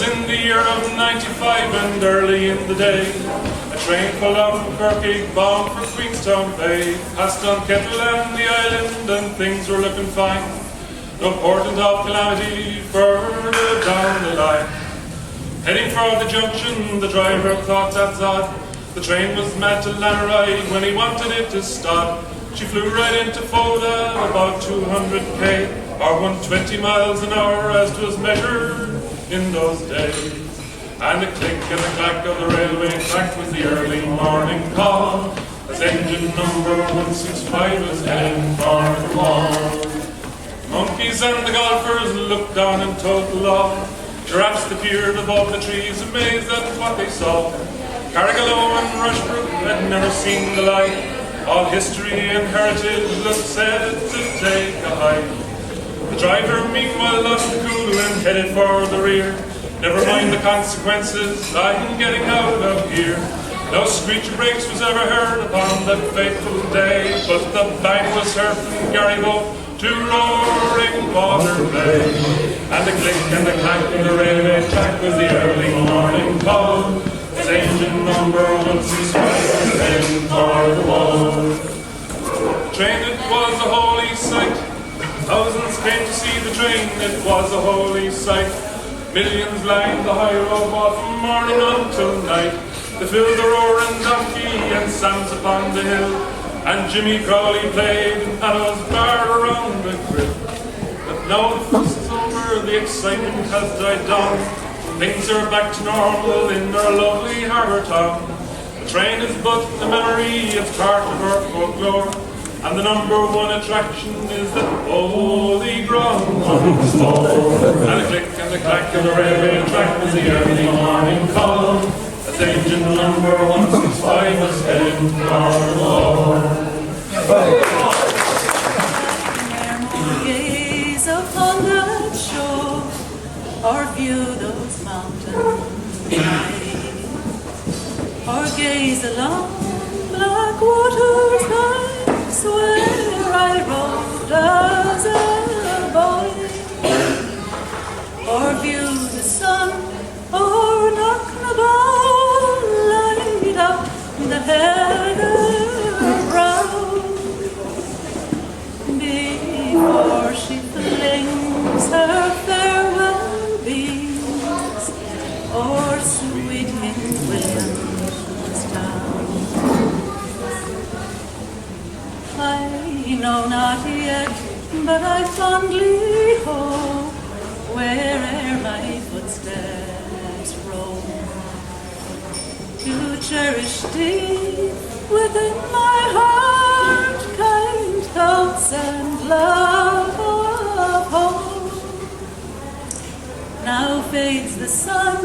in the year of 95 and early in the day, a train pulled out from Cork bound for Queenstown Bay, passed on Kettle and the island and things were looking fine. No portent of calamity further down the line. Heading for the junction, the driver thought that's odd. The train was mad to Lanaride when he wanted it to stop. She flew right into Foda, about 200 km, or 120 miles an hour as 'twas measured in those days. And the click and the clack of the railway track was the early morning call, as engine number 165 was heading for the wall. Monkeys and the golfers looked on in total awe. Giraffes appeared above the trees, amazed at what they saw. Carrigallow and Rushbrook had never seen the like. All history and heritage looked set to take a hike. The driver meanwhile lost the cool and headed for the rear. Never mind the consequences, I'm getting out of here. No screech of brakes was ever heard upon that fateful day, but the bang was heard from Garrybow to roaring Water Bay. And the click and the clack of the railway track was the early morning call, as engine number 165 was heading for the wall. Train, it was a holy sight. Thousands came to see the train, it was a holy sight. Millions lined the high road from morning until night. They filled the roaring donkey and Sam's upon the hill, and Jimmy Crowley played and Panos barred around the grill. But now the fuss is over, the excitement has died down. Things are back to normal in our lovely harbour town. The train is but a memory, it's part of our folklore, and the number one attraction is the holy ground once more. And the click and the clack of the railway track was the early morning call, as engine number 165 was heading for the wall. Gaze upon that shore, or view those mountains high, or gaze along black waters banks where I roamed as a boy, or view the sun, or knock the ball, light up the heather brown, before she flings her farewell beams o'er sweet King Williamstown. I know not yet, but I fondly hope, where'er my footsteps roam, to cherish deep within my heart kind thoughts and love of home. Now fades the sun,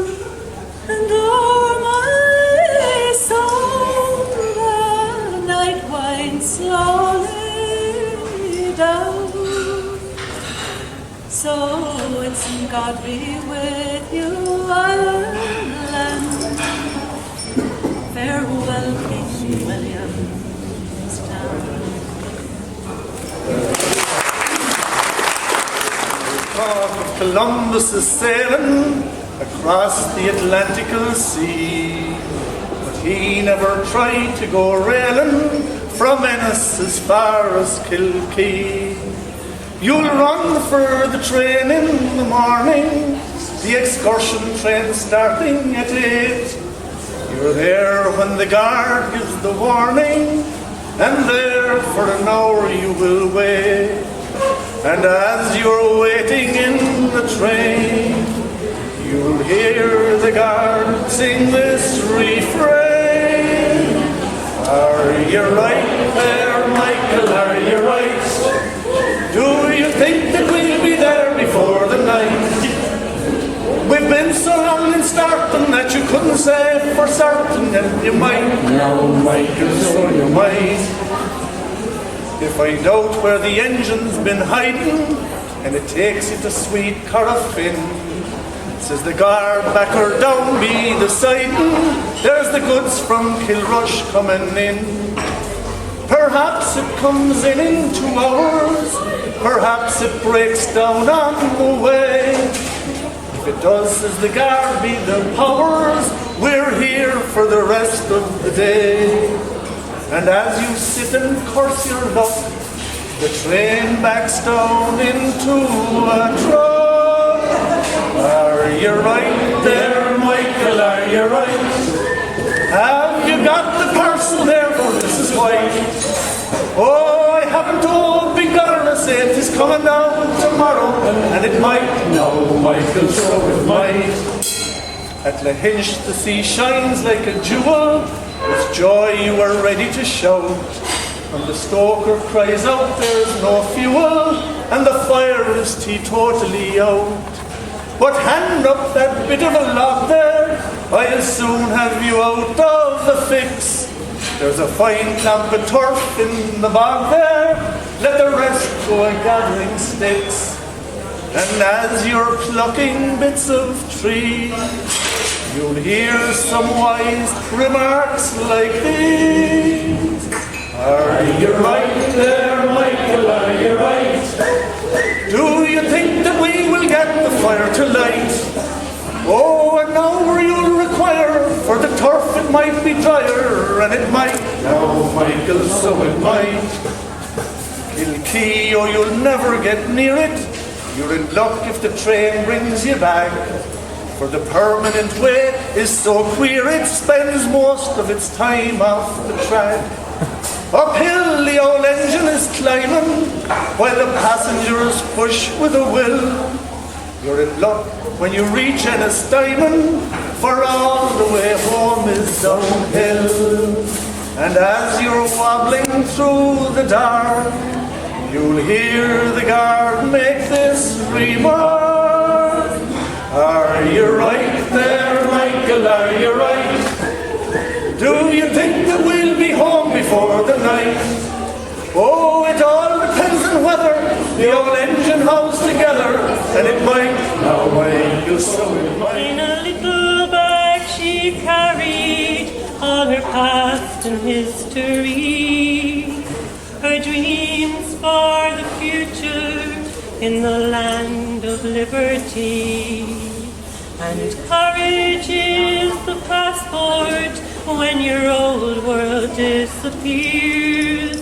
and o'er my soul the night winds slowly down. So it's God be with you, Ireland. Farewell, King Williamstown. Columbus is sailing across the Atlantic Sea, but he never tried to go railing from Ennis as far as Kilkee. You'll run for the train in the morning, the excursion train starting at 8. You're there when the guard gives the warning, and there for an hour you will wait. And as you're waiting in the train, you'll hear the guard sing this refrain. Are you right there, Michael, are you right? Do you think that we'll be there before the night? We've been so long in starting that you couldn't say for certain, and you might. No, Michael, so you might. If I doubt where the engine's been hiding, and it takes you to sweet Corrafin, says the guard back or down be the siding, there's the goods from Kilrush coming in. Perhaps it comes in 2 hours, perhaps it breaks down on the way. If it does as the guard be their powers, we're here for the rest of the day. And as you sit and curse your luck, the train backs down into a truck. Are you right there, Michael? Are you right? Have you got the parcel there for Mrs. White? Oh, I haven't told Big Gunner to say it is coming down tomorrow, and it might. No, Michael, so it might. At Lahinch the sea shines like a jewel. With joy you are ready to shout. And the stoker cries out there's no fuel, and the fire is teetotally out. But hand up that bit of a log there, I'll soon have you out of the fix. There's a fine clump of turf in the bog there, let the rest go a gathering sticks. And as you're plucking bits of tree, you'll hear some wise remarks like these. Are you right there, Michael? Are you right? Do you think that we will get the fire to light? Oh, an hour you'll require, for the turf it might be drier, and it might. Now, Michael, so it might. Kilkee, oh, you'll never get near it. You're in luck if the train brings you back. For the permanent way is so queer it spends most of its time off the track. Uphill the old engine is climbing, while the passengers push with a will. You're in luck when you reach Ennistimon, for all the way home is downhill. And as you're wobbling through the dark, you'll hear the guard make this remark. Are you right there, Michael? Are you right? Do you think that we'll be home before the night? Oh, it all depends on whether the old engine holds together, and it might. Now, Michael, so it might. In a little bag she carried all her past and history, her dreams for the future in the land of liberty. And courage is the passport when your old world disappears.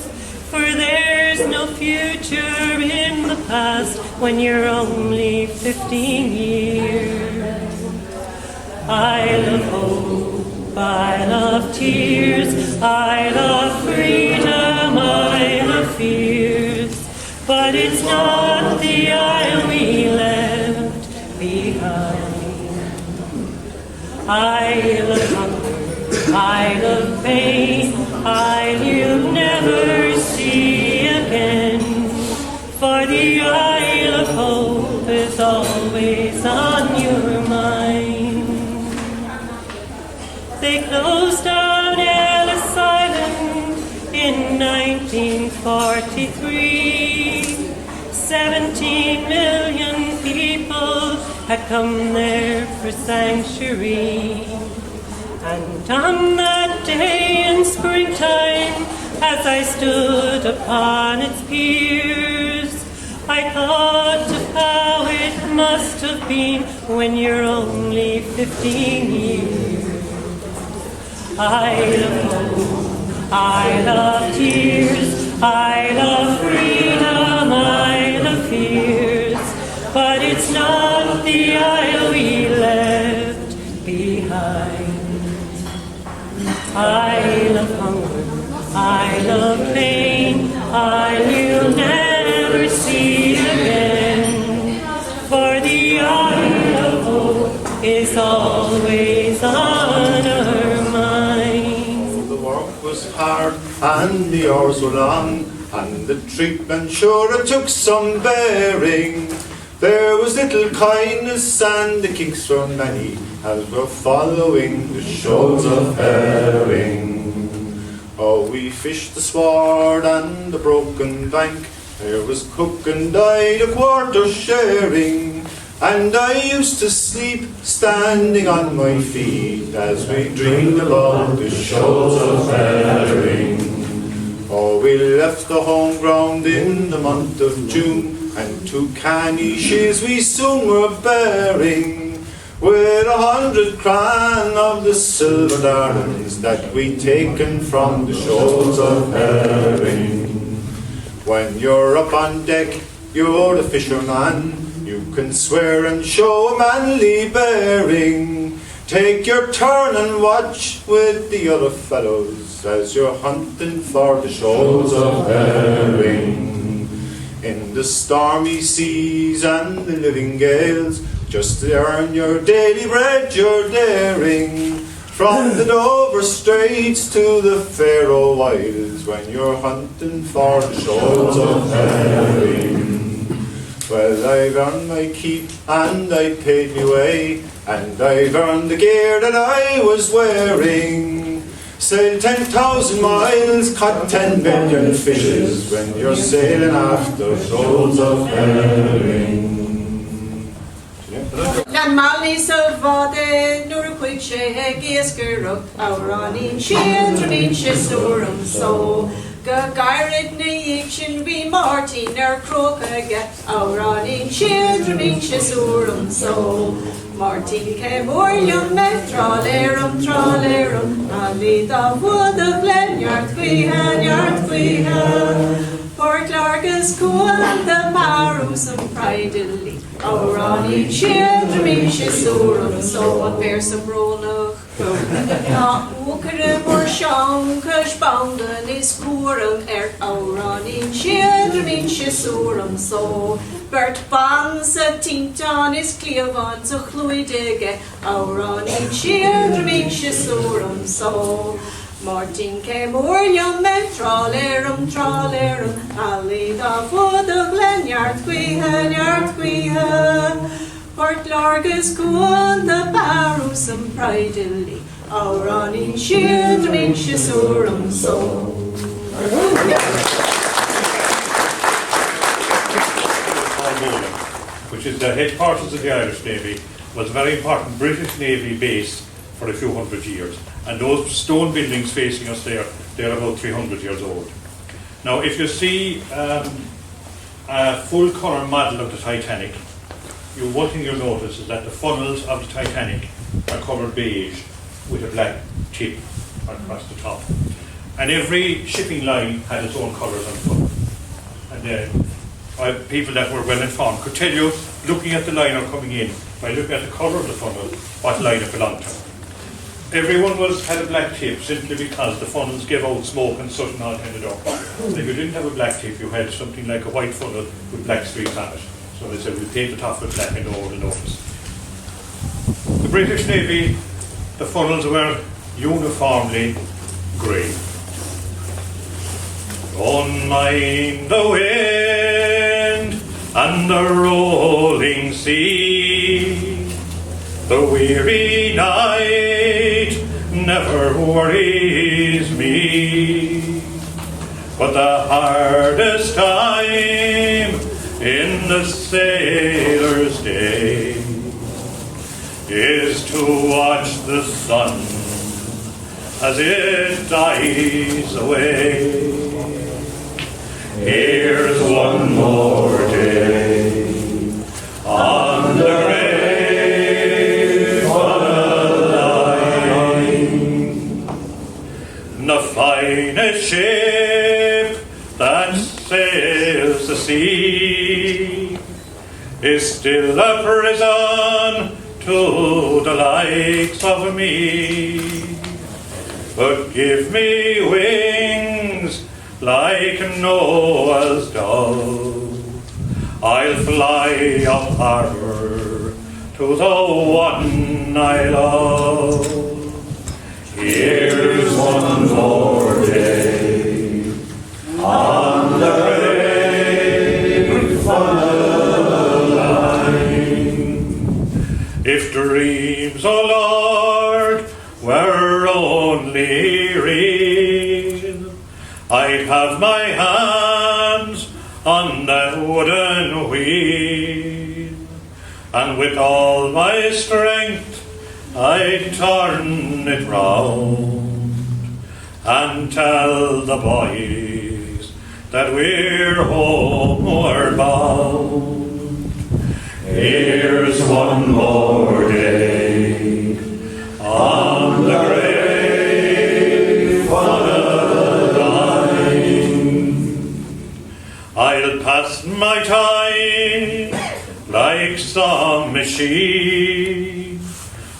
For there's no future in the past when you're only 15 years. I love hope, I love tears, I love freedom, I love fears. But it's not the isle we left behind. I love hunger, I love pain, I'll never see again. For the Isle of Hope is always on your mind. They closed down Ellis Island in 1943. 17 million people had come there for sanctuary. And on that day in springtime, as I stood upon its piers, I thought of how it must have been when you're only 15 years. I love hope, I love tears, I love freedom, I love fears. But it's not the isle we left behind. I love hunger, I love pain, I'll never see again. For the Isle of Hope is always on her mind. The work was hard and the hours were long, and the treatment sure it took some bearing. There was little kindness and the kinks were many, as we're following the shoals of herring. Oh, we fished the sward and the broken bank, there was cook and I a quarter sharing. And I used to sleep standing on my feet as we dreamed about the shoals of herring. Oh, we left the home ground in the month of June, and to Canishes we soon were bearing. with 100 cran of the silver darlings that we taken from the shoals of herring. When you're up on deck, you're the fisherman. You can swear and show a manly bearing. Take your turn and watch with the other fellows as you're hunting for the shoals of herring. In the stormy seas and the living gales, just to earn your daily bread you're daring. From the Dover Straits to the Faroe Isles, when you're hunting for the shoals of herring. Well, I've earned my keep and I paid me way, and I've earned the gear that I was wearing. Sailed 10,000 miles, caught 10 million fishes, when you're sailing after shoals of herring. Gan Malni sa vade nur quick she gesker up our on in children sorum so Gairid na ikshin vi Martin er croca get our on in children sorum so Martin came or young met tralerum ali da wood of glen yard we ha Port Largus cool and the Marus and pridely our on in children sorum so a bear some roll of Walker or Shank, bound and is poor and our on in children sorum so Bert Bands a Tinton is clear on so Chluidige our on in children sorum so Martin came o'er young men tralerum Ali da foot of Glenyard Queha Port Largus cool the Barrows and pridely our on in children sorum so which is the headquarters of the Irish Navy, was a very important British Navy base for a few hundred years. And those stone buildings facing us there, they're about 300 years old. Now, if you see a full colour model of the Titanic, one thing you'll notice is that the funnels of the Titanic are coloured beige with a black tip across the top. And every shipping line had its own colours on the funnel. And people that were well informed could tell you, looking at the liner coming in, by looking at the colour of the funnel, what line it belonged to. Everyone had a black tip simply because the funnels gave out smoke and soot and all kind of dark. If you didn't have a black tip, you had something like a white funnel with black streaks on it. So they said, we'll paint the top with black and no one will notice. The British Navy, the funnels were uniformly grey. Don't mind the wind and the rolling sea, the weary night never worries me, but the hardest time in the sailor's day is to watch the sun as it dies away. Here's one more day on the great funnel line. The finest ship that sails the sea is still a prison to the likes of me. But give me wings like Noah's dove, I'll fly up Harbour to the one I love. Here's one more day on the great funnel line. If dreams, oh Lord, were only real, I'd have my hands on that wooden wheel, and with all my strength I'd turn it round and tell the boys that we're homeward bound. Here's one more day on the grave on a line. I'll pass my time like some machine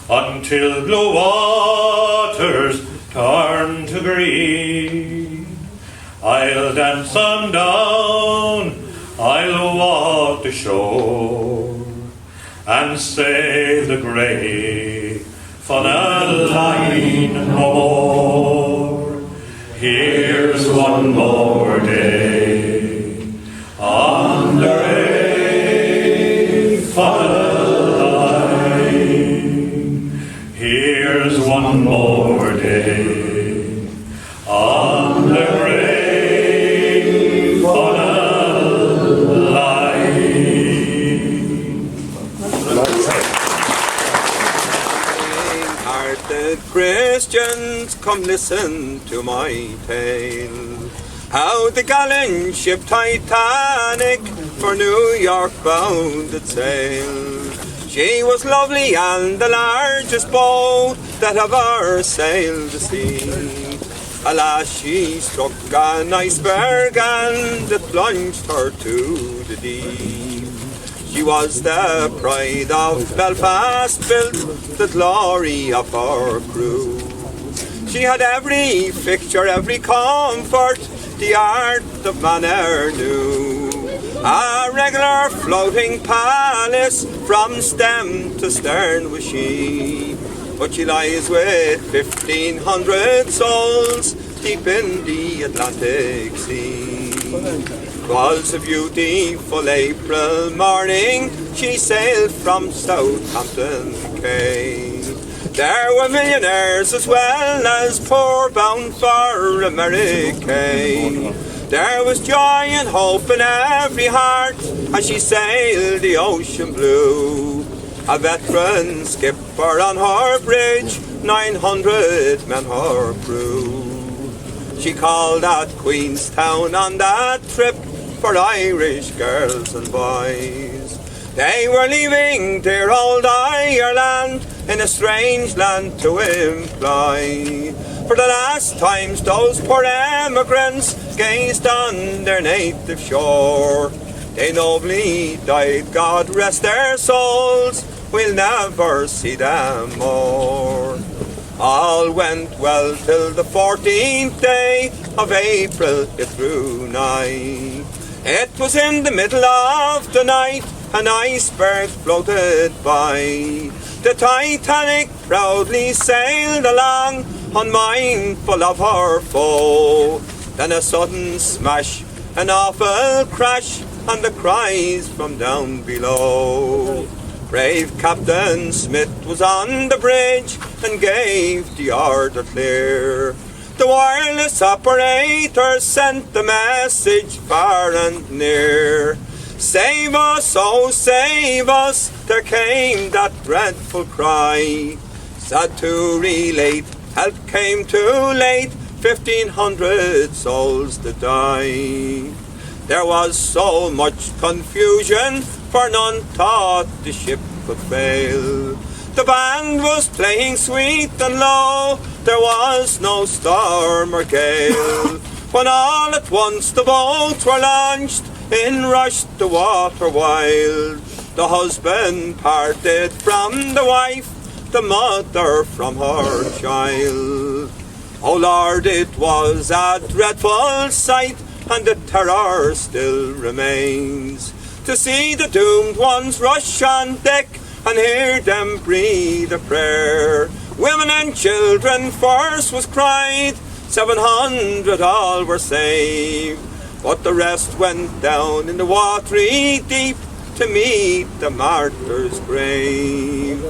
until blue waters turn to green. I'll dance on down, I'll walk the shore and sail the grey on a line no more. Here's one more day on the grave on a line. Here's one more day on the grave on a Hearted Christians, come listen to my tale. How the gallant ship Titanic for New York bound did sail. She was lovely and the largest boat that ever sailed the sea. Alas, she struck an iceberg and it plunged her to the deep. She was the pride of Belfast, built the glory of our crew. She had every fixture, every comfort the art of man e'er knew. A regular floating palace from stem to stern was she. But she lies with 1,500 souls deep in the Atlantic Sea. 'Twas a beautiful April morning, she sailed from Southampton Quay. There were millionaires as well as poor bound for America. There was joy and hope in every heart as she sailed the ocean blue. A veteran skipper on her bridge, 900 men her crew. She called at Queenstown on that trip for Irish girls and boys. They were leaving dear old Ireland in a strange land to employ. For the last times those poor emigrants gazed on their native shore. They nobly died, God rest their souls, we'll never see them more. All went well till the 14th day of April it drew nigh. It was in the middle of the night, an iceberg floated by. The Titanic proudly sailed along, unmindful of her foe. Then a sudden smash, an awful crash, and the cries from down below. Brave Captain Smith was on the bridge and gave the order clear. The wireless operator sent the message far and near. Save us, oh save us, there came that dreadful cry. Sad to relate, help came too late, 1,500 souls to die. There was so much confusion, for none thought the ship could fail. The band was playing sweet and low, there was no storm or gale. When all at once the boats were launched, in rushed the water wild. The husband parted from the wife, the mother from her child. Oh Lord, it was a dreadful sight, and the terror still remains, to see the doomed ones rush on deck and hear them breathe a prayer. Women and children first was cried, 700 all were saved, but the rest went down in the watery deep to meet the martyr's grave.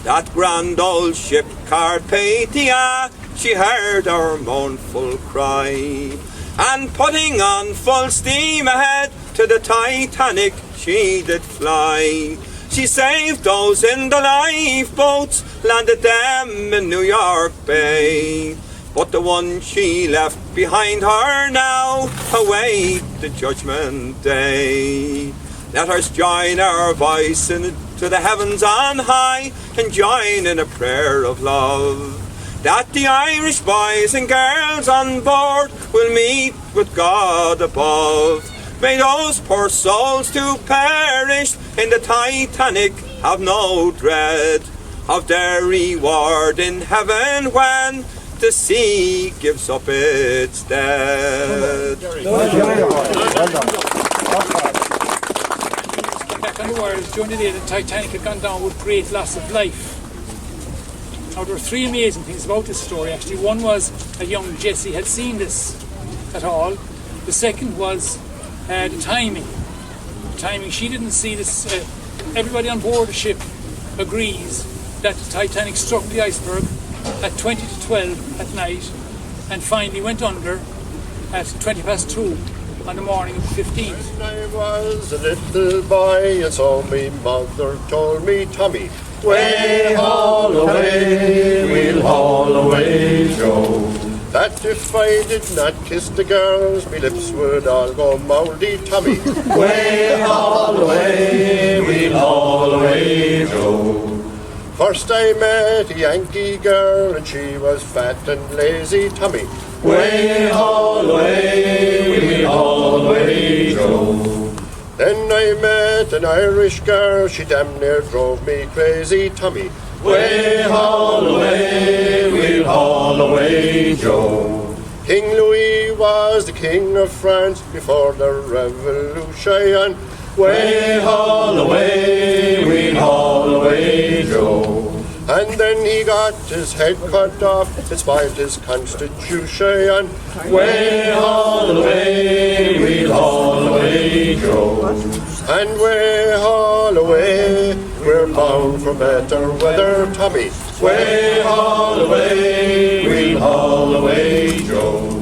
That grand old ship Carpathia, she heard our mournful cry, and putting on full steam ahead to the Titanic she did fly. She saved those in the lifeboats, landed them in New York Bay. But the one she left behind her now await the judgment day. Let us join our voice to the heavens on high, and join in a prayer of love, that the Irish boys and girls on board will meet with God above. May those poor souls who perished in the Titanic have no dread of their reward in heaven when the sea gives up its dead. Back on the wires, during the day the Titanic had gone down with great loss of life. Now there were three amazing things about this story actually. One was that young Jessie had seen this at all. The second was the timing. She didn't see this. Everybody on board the ship agrees that the Titanic struck the iceberg at 20 to 12 at night and finally went under at 20 past 2 on the morning of the 15th. When I was a little boy and so me mother told me, Tommy, way haul away, we'll haul away, Joe. That if I did not kiss the girls, me lips would all go mouldy, Tommy. Way haul away, we'll haul away, Joe. First I met a Yankee girl and she was fat and lazy, Tommy. Way haul away, we'll haul away, Joe. Then I met an Irish girl, she damn near drove me crazy, Tommy. Way haul away, we'll haul away, Joe. King Louis was the king of France before the revolution. Way haul away, we'll haul away, Joe. And then he got his head cut off, it spoiled his constitution. Way haul away, we'll haul away, Joe. And way haul away, we're bound for better weather, Tommy. Way haul away, we'll haul away, Joe.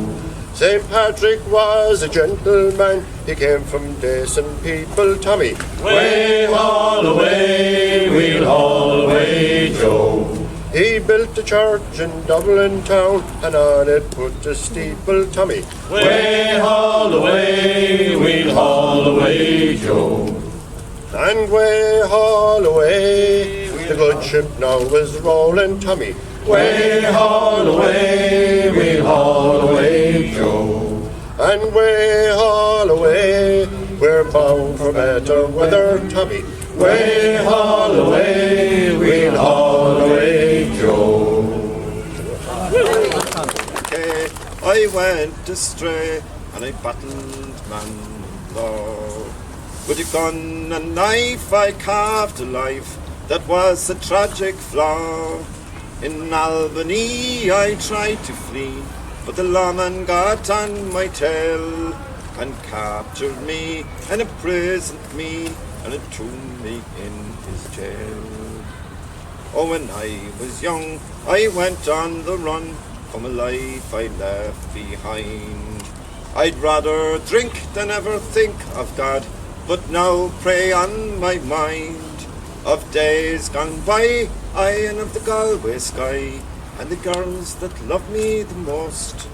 St. Patrick was a gentleman, he came from decent people, Tommy. Way haul away, we'll haul away, Joe. He built a church in Dublin town, and on it put a steeple, Tommy. Way haul away, we'll haul away, Joe. And way haul away, the good ship now is rolling, Tommy. Way haul away, we'll haul away, Joe. And way haul away, we're bound for better weather, Tommy. Way haul away, we'll haul away, Joe. Okay, I went astray and I battled man law. With a gun and knife I carved a life that was a tragic flaw. In Albany I tried to flee, but the lawman got on my tail and captured me and imprisoned me and entombed me in his jail. Oh, when I was young I went on the run from a life I left behind. I'd rather drink than ever think of God, but now prey on my mind of days gone by, I and of the Galway sky, and the girls that love me the most.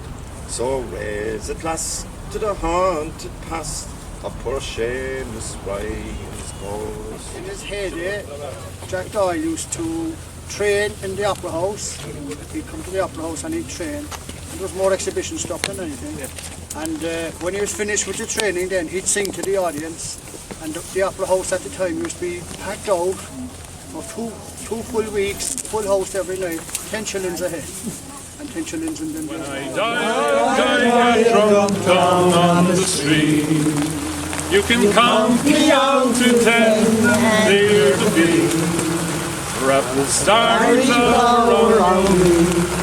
So raise at last to the haunted past of poor Seamus Ryan's ghost. In his heyday, Jack Doyle used to train in the Opera House. He'd come to the Opera House and he'd train. It was more exhibition stuff than anything. And when he was finished with the training, then he'd sing to the audience. And the Opera House at the time used to be packed out for two full weeks, full house every night, 10 shillings a head. And 10 shillings in them. When I die drunk down on the street, you can count me out to 10, near the beat. Wrap the stars around me,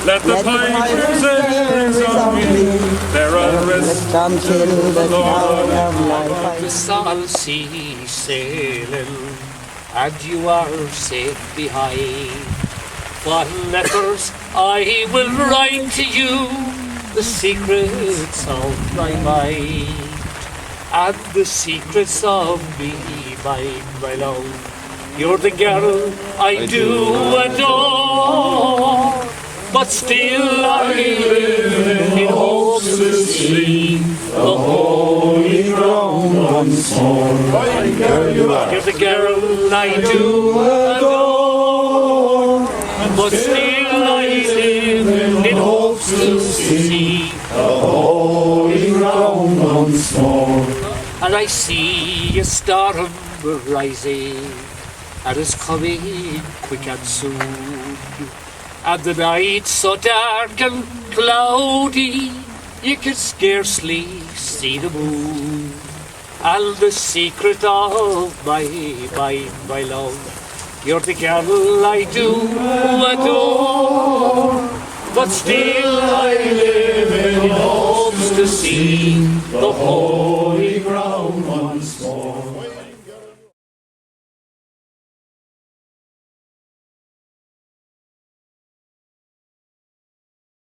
let the pipers and on me, there I'll rest until the dawn of life. The sun sea sailing, and you are safe behind. What letters I will write to you, the secrets of my mind, and the secrets of me, my love. You're the girl I do adore, but still I live in hopes to see the holy ground once more. My girl you are. You're the girl I do adore, but still I live in hopes to see the holy ground once more. And I see a star rising, and it's coming quick and soon. And the night so dark and cloudy, you can scarcely see the moon. And the secret of my love, you're the girl I do adore, but still I live in hopes to see the holy ground once more.